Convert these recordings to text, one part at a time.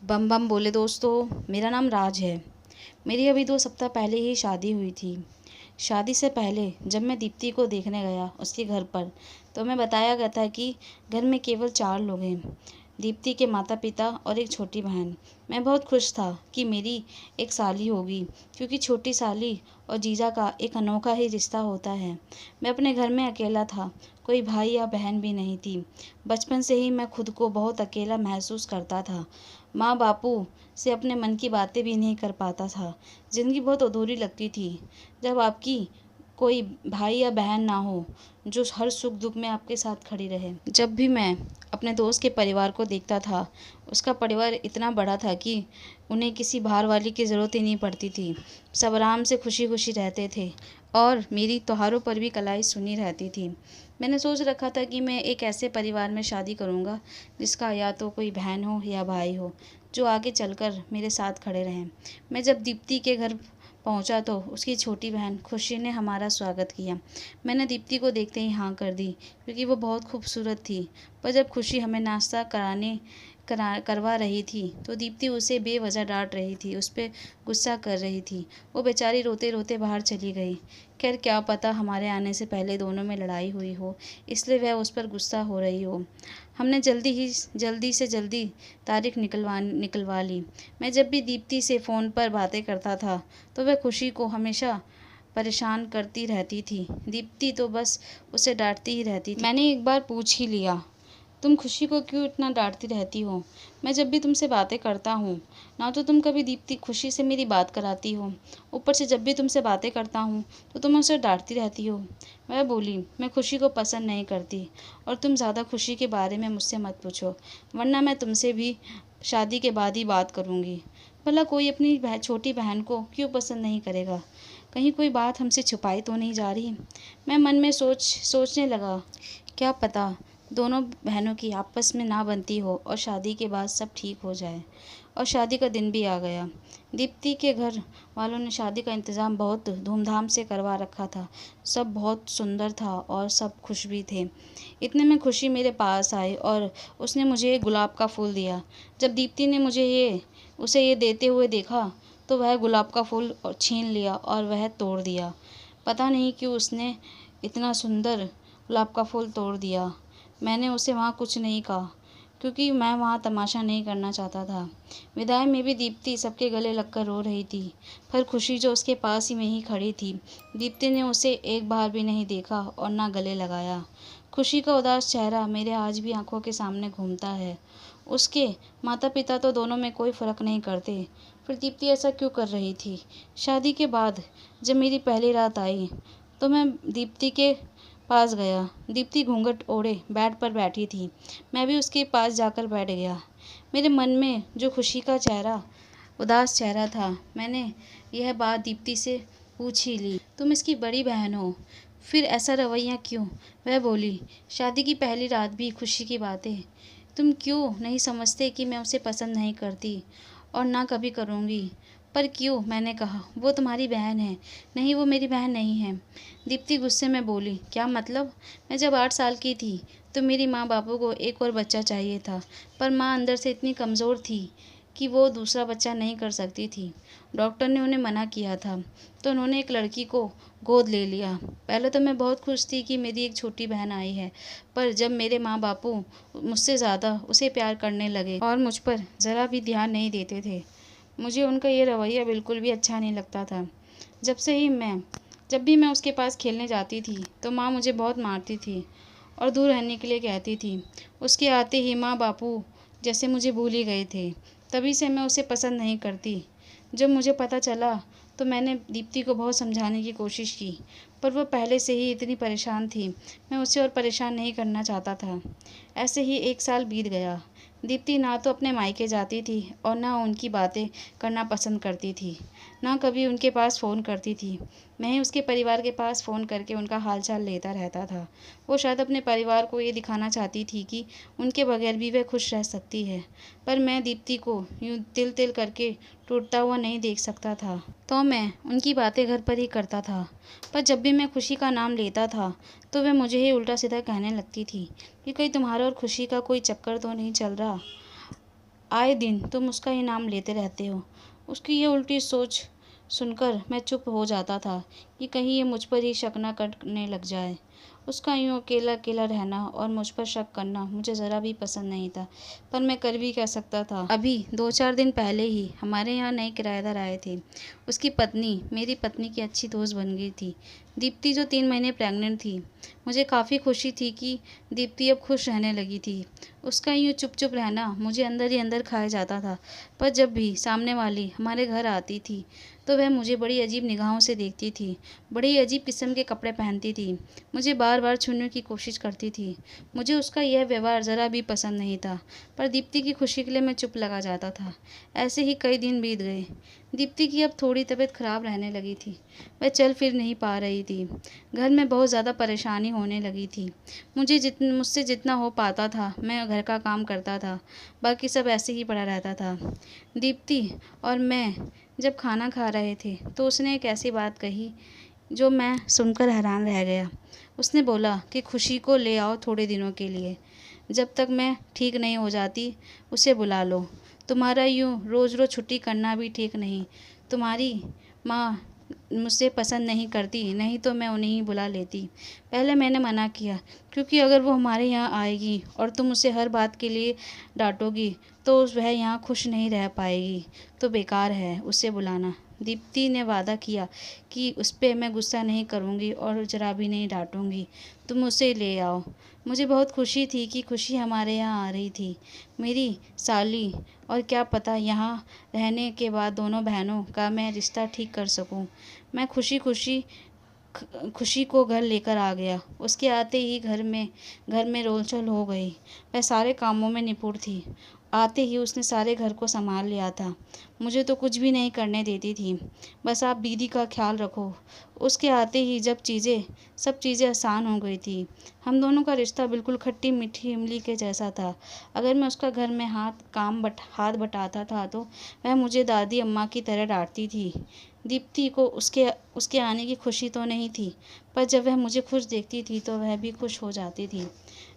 बम बम बोले दोस्तों। मेरा नाम राज है। मेरी अभी 2 सप्ताह पहले ही शादी हुई थी। शादी से पहले जब मैं दीप्ति को देखने गया उसके घर पर, तो मैं बताया गया था कि घर में केवल 4 लोग हैं। दीप्ति के माता पिता और एक छोटी बहन। मैं बहुत खुश था कि मेरी एक साली होगी, क्योंकि छोटी साली और जीजा का एक अनोखा ही रिश्ता होता है। मैं अपने घर में अकेला था, कोई भाई या बहन भी नहीं थी। बचपन से ही मैं खुद को बहुत अकेला महसूस करता था। माँ बापू से अपने मन की बातें भी नहीं कर पाता था। ज़िंदगी बहुत अधूरी लगती थी जब आपकी कोई भाई या बहन ना हो जो हर सुख दुख में आपके साथ खड़ी रहे। जब भी मैं अपने दोस्त के परिवार को देखता था, उसका परिवार इतना बड़ा था कि उन्हें किसी बाहर वाली की ज़रूरत ही नहीं पड़ती थी। सब आराम से खुशी खुशी रहते थे और मेरी त्योहारों पर भी कलाई सुनी रहती थी। मैंने सोच रखा था कि मैं एक ऐसे परिवार में शादी करूँगा जिसका या तो कोई बहन हो या भाई हो, जो आगे चलकर मेरे साथ खड़े रहें। मैं जब दीप्ति के घर पहुंचा तो उसकी छोटी बहन खुशी ने हमारा स्वागत किया। मैंने दीप्ति को देखते ही हाँ कर दी, क्योंकि वो बहुत खूबसूरत थी। पर जब खुशी हमें नाश्ता करवा रही थी तो दीप्ति उसे बेवजह डांट रही थी, उस पर गुस्सा कर रही थी। वो बेचारी रोते रोते बाहर चली गई। खैर, क्या पता हमारे आने से पहले दोनों में लड़ाई हुई हो, इसलिए वह उस पर गुस्सा हो रही हो। हमने जल्दी तारीख निकलवा ली। मैं जब भी दीप्ति से फ़ोन पर बातें करता था तो वह खुशी को हमेशा परेशान करती रहती थी। दीप्ति तो बस उसे डांटती ही रहती थी। मैंने एक बार पूछ ही लिया, तुम खुशी को क्यों इतना डांटती रहती हो? मैं जब भी तुमसे बातें करता हूँ ना, तो तुम कभी दीप्ति खुशी से मेरी बात कराती हो। ऊपर से जब भी तुमसे बातें करता हूँ तो तुम उसे डांटती रहती हो। वह बोली, मैं खुशी को पसंद नहीं करती और तुम ज़्यादा खुशी के बारे में मुझसे मत पूछो, वरना मैं तुमसे भी शादी के बाद ही बात करूँगी। भला कोई अपनी छोटी बहन को क्यों पसंद नहीं करेगा? कहीं कोई बात हमसे छुपाई तो नहीं जा रही? मैं मन में सोचने लगा, क्या पता दोनों बहनों की आपस में ना बनती हो और शादी के बाद सब ठीक हो जाए। और शादी का दिन भी आ गया। दीप्ति के घर वालों ने शादी का इंतज़ाम बहुत धूमधाम से करवा रखा था। सब बहुत सुंदर था और सब खुश भी थे। इतने में खुशी मेरे पास आई और उसने मुझे एक गुलाब का फूल दिया। जब दीप्ति ने उसे ये देते हुए देखा तो वह गुलाब का फूल छीन लिया और वह तोड़ दिया। पता नहीं क्यों उसने इतना सुंदर गुलाब का फूल तोड़ दिया। मैंने उसे वहाँ कुछ नहीं कहा, क्योंकि मैं वहाँ तमाशा नहीं करना चाहता था। विदाई में भी दीप्ति सबके गले लगकर रो रही थी, पर खुशी जो उसके पास ही में ही खड़ी थी। दीप्ति ने उसे एक बार भी नहीं देखा और ना गले लगाया। खुशी का उदास चेहरा मेरे आज भी आंखों के सामने घूमता है। उसके माता पिता तो दोनों में कोई फ़र्क नहीं करते, फिर दीप्ति ऐसा क्यों कर रही थी? शादी के बाद जब मेरी पहली रात आई तो मैं दीप्ति के पास गया। दीप्ति घूंघट ओढ़े बेड पर बैठी थी। मैं भी उसके पास जाकर बैठ गया। मेरे मन में जो खुशी का उदास चेहरा था, मैंने यह बात दीप्ति से पूछ ही ली, तुम इसकी बड़ी बहन हो, फिर ऐसा रवैया क्यों? वह बोली, शादी की पहली रात भी खुशी की बातें। तुम क्यों नहीं समझते कि मैं उसे पसंद नहीं करती और ना कभी करूँगी? पर क्यों? मैंने कहा, वो तुम्हारी बहन है। नहीं, वो मेरी बहन नहीं है। दीप्ति गुस्से में बोली, क्या मतलब? मैं जब 8 साल की थी तो मेरी माँ बापू को एक और बच्चा चाहिए था, पर माँ अंदर से इतनी कमज़ोर थी कि वो दूसरा बच्चा नहीं कर सकती थी। डॉक्टर ने उन्हें मना किया था, तो उन्होंने एक लड़की को गोद ले लिया। पहले तो मैं बहुत खुश थी कि मेरी एक छोटी बहन आई है, पर जब मेरे माँ बापू मुझसे ज़्यादा उसे प्यार करने लगे और मुझ पर ज़रा भी ध्यान नहीं देते थे, मुझे उनका ये रवैया बिल्कुल भी अच्छा नहीं लगता था। जब भी मैं उसके पास खेलने जाती थी तो माँ मुझे बहुत मारती थी और दूर रहने के लिए कहती थी। उसके आते ही माँ बापू जैसे मुझे भूल ही गए थे। तभी से मैं उसे पसंद नहीं करती। जब मुझे पता चला तो मैंने दीप्ति को बहुत समझाने की कोशिश की, पर वह पहले से ही इतनी परेशान थी। मैं उसे और परेशान नहीं करना चाहता था। ऐसे ही 1 साल बीत गया। दीप्ति ना तो अपने मायके जाती थी और ना उनकी बातें करना पसंद करती थी, ना कभी उनके पास फ़ोन करती थी। मैं ही उसके परिवार के पास फ़ोन करके उनका हालचाल लेता रहता था। वो शायद अपने परिवार को ये दिखाना चाहती थी कि उनके बगैर भी वह खुश रह सकती है, पर मैं दीप्ति को यूँ तिल तिल करके टूटता हुआ नहीं देख सकता था, तो मैं उनकी बातें घर पर ही करता था। पर जब भी मैं खुशी का नाम लेता था तो वह मुझे ही उल्टा सीधा कहने लगती थी कि कहीं तुम्हारा और खुशी का कोई चक्कर तो नहीं चल रहा। आए दिन तुम उसका ही नाम लेते रहते हो। उसकी ये उल्टी सोच सुनकर मैं चुप हो जाता था कि कहीं ये मुझ पर ही शक न करने लग जाए। उसका यूँ अकेला अकेला रहना और मुझ पर शक करना मुझे ज़रा भी पसंद नहीं था, पर मैं कर भी क्या सकता था। अभी 2-4 दिन पहले ही हमारे यहाँ नए किराएदार आए थे। उसकी पत्नी मेरी पत्नी की अच्छी दोस्त बन गई थी, दीप्ति, जो 3 महीने प्रेग्नेंट थी। मुझे काफ़ी खुशी थी कि दीप्ति अब खुश रहने लगी थी। उसका यूँ चुप चुप रहना मुझे अंदर ही अंदर खाया जाता था, पर जब भी सामने वाली हमारे घर आती थी तो वह मुझे बड़ी अजीब निगाहों से देखती थी, बड़ी अजीब किस्म के कपड़े पहनती थी, मुझे बार बार छूने की कोशिश करती थी। मुझे उसका यह व्यवहार ज़रा भी पसंद नहीं था, पर दीप्ति की खुशी के लिए मैं चुप लगा जाता था। ऐसे ही कई दिन बीत गए। दीप्ति की अब थोड़ी तबीयत खराब रहने लगी थी। वह चल फिर नहीं पा रही थी। घर में बहुत ज़्यादा परेशानी होने लगी थी। मुझसे जितना हो पाता था मैं घर का काम करता था, बाकी सब ऐसे ही पड़ा रहता था। दीप्ति और मैं जब खाना खा रहे थे तो उसने एक ऐसी बात कही जो मैं सुनकर हैरान रह गया। उसने बोला कि खुशी को ले आओ थोड़े दिनों के लिए, जब तक मैं ठीक नहीं हो जाती उसे बुला लो। तुम्हारा यूँ रोज़ रोज़ छुट्टी करना भी ठीक नहीं। तुम्हारी माँ मुझसे पसंद नहीं करती, नहीं तो मैं उन्हें ही बुला लेती। पहले मैंने मना किया, क्योंकि अगर वो हमारे यहाँ आएगी और तुम उसे हर बात के लिए डांटोगी तो वह यहाँ खुश नहीं रह पाएगी, तो बेकार है उसे बुलाना। दीप्ति ने वादा किया कि उस पर मैं गुस्सा नहीं करूँगी और ज़रा भी नहीं डांटूँगी। तुम उसे ले आओ। मुझे बहुत खुशी थी कि खुशी हमारे यहाँ आ रही थी, मेरी साली, और क्या पता यहाँ रहने के बाद दोनों बहनों का मैं रिश्ता ठीक कर सकूँ। मैं खुशी को घर लेकर आ गया। उसके आते ही घर में रोलचोल हो गई। वह सारे कामों में निपुण थी। आते ही उसने सारे घर को संभाल लिया था। मुझे तो कुछ भी नहीं करने देती थी, बस आप दीदी का ख्याल रखो। उसके आते ही सब चीज़ें आसान हो गई थी। हम दोनों का रिश्ता बिल्कुल खट्टी मीठी इमली के जैसा था। अगर मैं उसका घर में हाथ बटाता था तो वह मुझे दादी अम्मा की तरह डांटती थी। दीप्ति को उसके आने की खुशी तो नहीं थी, पर जब वह मुझे खुश देखती थी तो वह भी खुश हो जाती थी।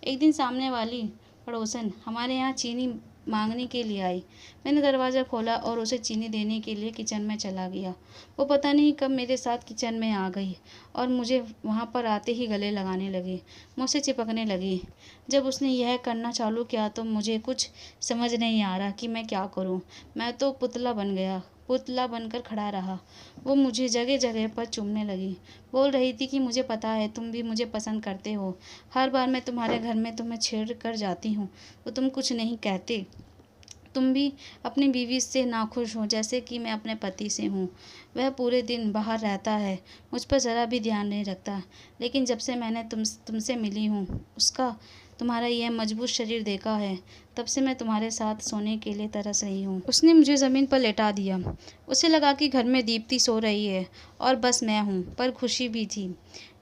एक दिन सामने वाली पड़ोसन हमारे यहाँ चीनी मांगने के लिए आई। मैंने दरवाज़ा खोला और उसे चीनी देने के लिए किचन में चला गया। वो पता नहीं कब मेरे साथ किचन में आ गई और मुझे वहाँ पर आते ही गले लगाने लगी, मुझसे चिपकने लगी। जब उसने यह करना चालू किया तो मुझे कुछ समझ नहीं आ रहा कि मैं क्या करूँ। मैं तो पुतला बनकर खड़ा रहा। वो मुझे जगह जगह पर चूमने लगी, बोल रही थी कि मुझे पता है तुम भी मुझे पसंद करते हो। हर बार मैं तुम्हारे घर में तुम्हें छेड़ कर जाती हूँ तो तुम कुछ नहीं कहते। तुम भी अपनी बीवी से नाखुश हो जैसे कि मैं अपने पति से हूँ। वह पूरे दिन बाहर रहता है, मुझ पर ज़रा भी ध्यान नहीं रखता, लेकिन जब से मैंने तुमसे मिली हूँ, तुम्हारा यह मजबूत शरीर देखा है, तब से मैं तुम्हारे साथ सोने के लिए तरस रही हूँ। उसने मुझे ज़मीन पर लेटा दिया। उसे लगा कि घर में दीप्ति सो रही है और बस मैं हूँ, पर खुशी भी थी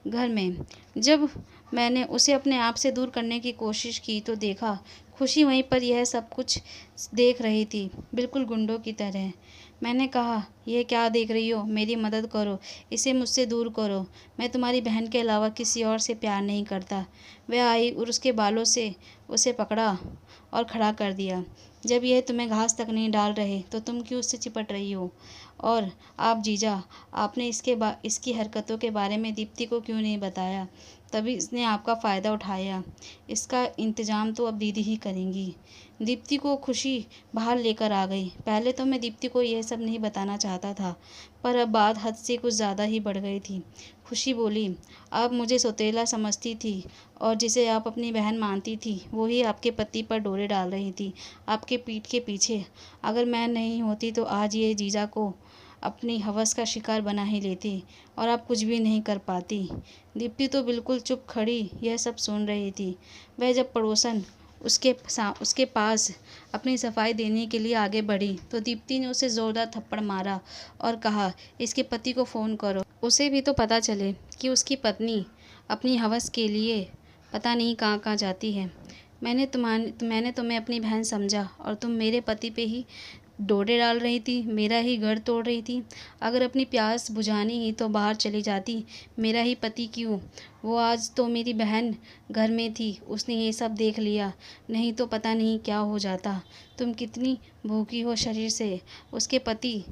घर में। जब मैंने उसे अपने आप से दूर करने की कोशिश की तो देखा खुशी वहीं पर यह सब कुछ देख रही थी, बिल्कुल गुंडों की तरह। मैंने कहा, यह क्या देख रही हो? मेरी मदद करो, इसे मुझसे दूर करो। मैं तुम्हारी बहन के अलावा किसी और से प्यार नहीं करता। वह आई और उसके बालों से उसे पकड़ा और खड़ा कर दिया। जब यह तुम्हें घास तक नहीं डाल रहे तो तुम क्यों उससे चिपट रही हो? और आप जीजा, आपने इसकी हरकतों के बारे में दीप्ति को क्यों नहीं बताया? तभी इसने आपका फ़ायदा उठाया। इसका इंतज़ाम तो अब दीदी ही करेंगी। दीप्ति को खुशी बाहर लेकर आ गई। पहले तो मैं दीप्ति को यह सब नहीं बताना चाहता था, पर अब बात हद से कुछ ज़्यादा ही बढ़ गई थी। खुशी बोली, आप मुझे सौतेला समझती थी और जिसे आप अपनी बहन मानती थी वही आपके पति पर डोरे डाल रही थी, आपके पीठ के पीछे। अगर मैं नहीं होती तो आज ये जीजा को अपनी हवस का शिकार बना ही लेती और आप कुछ भी नहीं कर पाती। दीप्ति तो बिल्कुल चुप खड़ी यह सब सुन रही थी। वह जब पड़ोसन उसके पास अपनी सफाई देने के लिए आगे बढ़ी तो दीप्ति ने उसे ज़ोरदार थप्पड़ मारा और कहा, इसके पति को फ़ोन करो, उसे भी तो पता चले कि उसकी पत्नी अपनी हवस के लिए पता नहीं कहाँ कहाँ जाती है। मैंने तुम्हें अपनी बहन समझा और तुम मेरे पति पे ही डोरे डाल रही थी, मेरा ही घर तोड़ रही थी। अगर अपनी प्यास बुझानी ही तो बाहर चली जाती, मेरा ही पति क्यों? वो आज तो मेरी बहन घर में थी, उसने ये सब देख लिया, नहीं तो पता नहीं क्या हो जाता। तुम कितनी भूखी हो शरीर से। उसके पति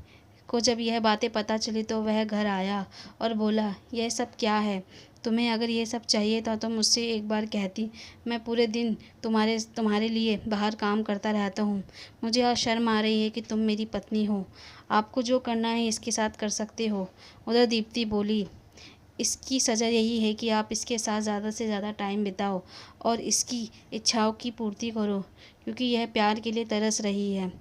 को जब यह बातें पता चली तो वह घर आया और बोला, यह सब क्या है? तुम्हें अगर ये सब चाहिए था तो मुझसे एक बार कहती। मैं पूरे दिन तुम्हारे लिए बाहर काम करता रहता हूँ। मुझे आज शर्म आ रही है कि तुम मेरी पत्नी हो। आपको जो करना है इसके साथ कर सकते हो। उधर दीप्ति बोली, इसकी सज़ा यही है कि आप इसके साथ ज़्यादा से ज़्यादा टाइम बिताओ और इसकी इच्छाओं की पूर्ति करो, क्योंकि यह प्यार के लिए तरस रही है।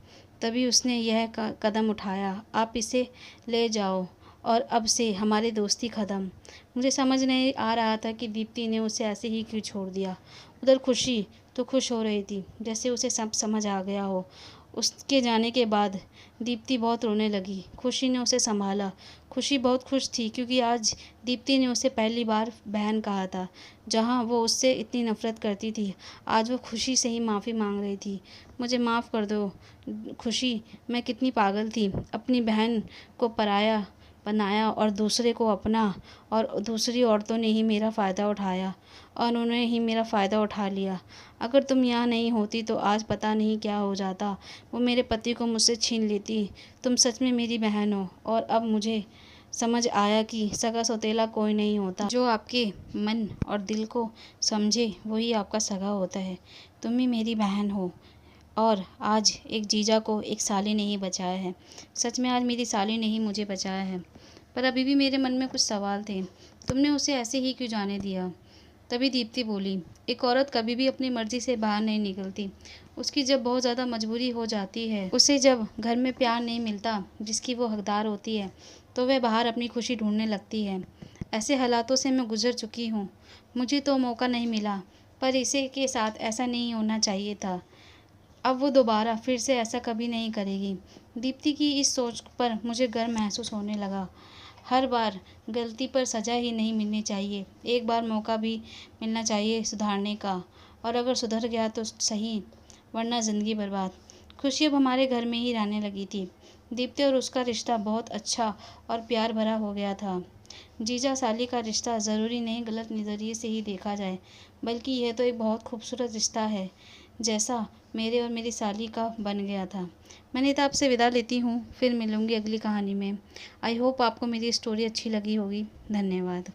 तभी उसने यह कदम उठाया। आप इसे ले जाओ और अब से हमारी दोस्ती ख़त्म। मुझे समझ नहीं आ रहा था कि दीप्ति ने उसे ऐसे ही क्यों छोड़ दिया। उधर खुशी तो खुश हो रही थी, जैसे उसे सब समझ आ गया हो। उसके जाने के बाद दीप्ति बहुत रोने लगी। खुशी ने उसे संभाला। खुशी बहुत खुश थी क्योंकि आज दीप्ति ने उसे पहली बार बहन कहा था। जहाँ वो उससे इतनी नफ़रत करती थी, आज वो खुशी से ही माफ़ी मांग रही थी। मुझे माफ़ कर दो खुशी, मैं कितनी पागल थी। अपनी बहन को पराया बनाया और दूसरे को अपना, और दूसरी औरतों ने ही मेरा फ़ायदा उठाया और उन्होंने ही मेरा फ़ायदा उठा लिया। अगर तुम यहाँ नहीं होती तो आज पता नहीं क्या हो जाता। वो मेरे पति को मुझसे छीन लेती। तुम सच में मेरी बहन हो और अब मुझे समझ आया कि सगा सौतेला कोई नहीं होता। जो आपके मन और दिल को समझे वही आपका सगा होता है। तुम ही मेरी बहन हो और आज एक जीजा को एक साली ने ही बचाया है। सच में आज मेरी साली ने ही मुझे बचाया है। पर अभी भी मेरे मन में कुछ सवाल थे। तुमने उसे ऐसे ही क्यों जाने दिया? तभी दीप्ति बोली, एक औरत कभी भी अपनी मर्जी से बाहर नहीं निकलती। उसकी जब बहुत ज़्यादा मजबूरी हो जाती है, उसे जब घर में प्यार नहीं मिलता जिसकी वो हकदार होती है, तो वह बाहर अपनी खुशी ढूंढने लगती है। ऐसे हालातों से मैं गुजर चुकी हूँ। मुझे तो मौका नहीं मिला, पर इसे के साथ ऐसा नहीं होना चाहिए था। अब वो दोबारा फिर से ऐसा कभी नहीं करेगी। दीप्ति की इस सोच पर मुझे गर्व महसूस होने लगा। हर बार गलती पर सज़ा ही नहीं मिलनी चाहिए, एक बार मौका भी मिलना चाहिए सुधारने का। और अगर सुधर गया तो सही, वरना ज़िंदगी बर्बाद। खुशी अब हमारे घर में ही रहने लगी थी। दीप्ति और उसका रिश्ता बहुत अच्छा और प्यार भरा हो गया था। जीजा साली का रिश्ता ज़रूरी नहीं गलत नज़रिए से ही देखा जाए, बल्कि यह तो एक बहुत खूबसूरत रिश्ता है, जैसा मेरे और मेरी साली का बन गया था। मैंने तो आपसे विदा लेती हूँ, फिर मिलूँगी अगली कहानी में। आई होप आपको मेरी स्टोरी अच्छी लगी होगी। धन्यवाद।